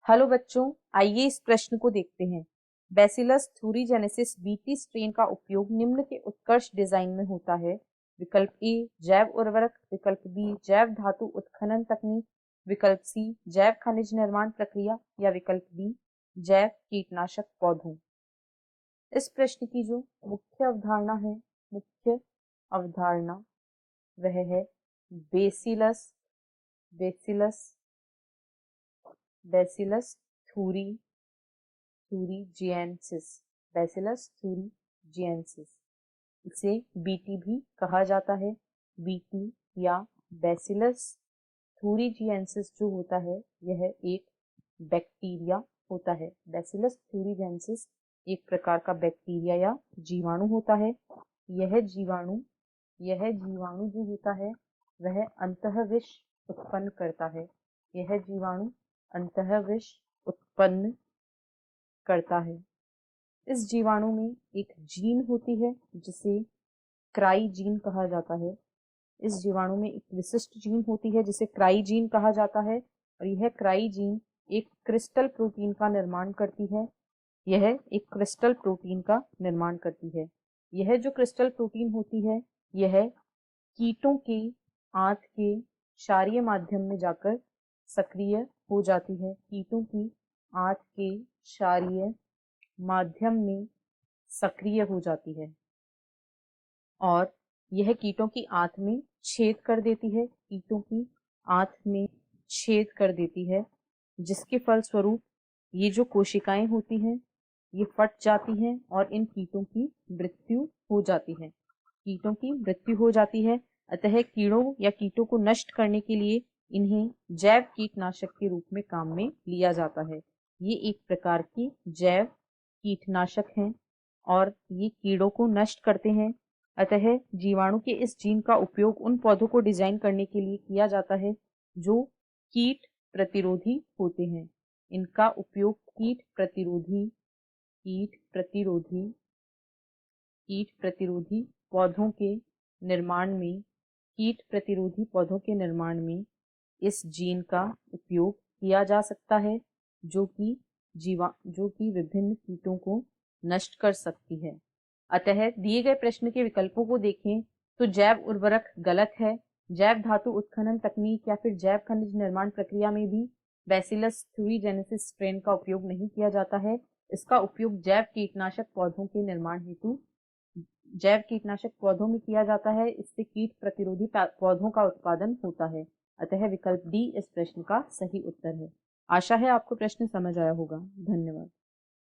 Hello बच्चों, आइए इस प्रश्न को देखते हैं। बैसिलस थ्यूरीजेनेसिस बीटी स्ट्रेन का उपयोग निम्न के उत्कर्ष डिजाइन में होता है। विकल्प ए जैव उर्वरक, विकल्प बी जैव धातु उत्खनन तकनीक, विकल्प सी जैव खनिज निर्माण प्रक्रिया या विकल्प डी जैव कीटनाशक पौधों। इस प्रश्न की जो मुख्य अवधारणा वह है बेसिलस बेसिलस बैसिलस थ्यूरीजिएंसिस। बैसिलस थ्यूरीजिएंसिस, इसे बीटी भी कहा जाता है। बीटी या बैसिलस थ्यूरीजिएंसिस जो होता है यह एक बैक्टीरिया होता है। बैसिलस थ्यूरीजिएंसिस एक प्रकार का बैक्टीरिया या जीवाणु होता है। यह जीवाणु जो होता है वह अंतःविष उत्पन्न करता है। यह जीवाणु अंतःविष उत्पन्न करता है। इस जीवाणु में एक जीन होती है जिसे क्राई जीन कहा जाता है। इस जीवाणु में एक विशिष्ट जीन होती है जिसे क्राई जीन कहा जाता है और यह क्राई जीन एक क्रिस्टल प्रोटीन का निर्माण करती है। यह एक क्रिस्टल प्रोटीन का निर्माण करती है। यह जो क्रिस्टल प्रोटीन होती है यह कीटों के आंत के क्षारीय माध्यम में जाकर सक्रिय हो जाती है। कीटों की आंत के क्षारीय माध्यम में सक्रिय हो जाती है और यह कीटों की आंत में छेद कर देती है। कीटों की आंत में छेद कर देती है, जिसके फलस्वरूप ये जो कोशिकाएं होती हैं ये फट जाती हैं और इन कीटों की मृत्यु हो जाती है। कीटों की मृत्यु हो जाती है। अतः कीड़ों या कीटों को नष्ट करने के लिए इन्हें जैव कीटनाशक के रूप में काम में लिया जाता है। ये एक प्रकार की जैव कीटनाशक हैं और ये कीड़ों को नष्ट करते हैं। अतः जीवाणु के इस जीन का उपयोग उन पौधों को डिजाइन करने के लिए किया जाता है जो कीट प्रतिरोधी होते हैं। इनका उपयोग कीट प्रतिरोधी पौधों के निर्माण में इस जीन का उपयोग किया जा सकता है जो कि विभिन्न कीटों को नष्ट कर सकती है। अतः दिए गए प्रश्न के विकल्पों को देखें तो जैव उर्वरक गलत है। जैव धातु उत्खनन तकनीक या फिर जैव खनिज निर्माण प्रक्रिया में भी बैसिलस थ्यूरीजेनेसिस स्ट्रेन का उपयोग नहीं किया जाता है। इसका उपयोग जैव कीटनाशक पौधों के निर्माण हेतु जैव कीटनाशक पौधों में किया जाता है। इससे कीट प्रतिरोधी पौधों का उत्पादन होता है। अतः विकल्प डी इस प्रश्न का सही उत्तर है। आशा है आपको प्रश्न समझ आया होगा। धन्यवाद।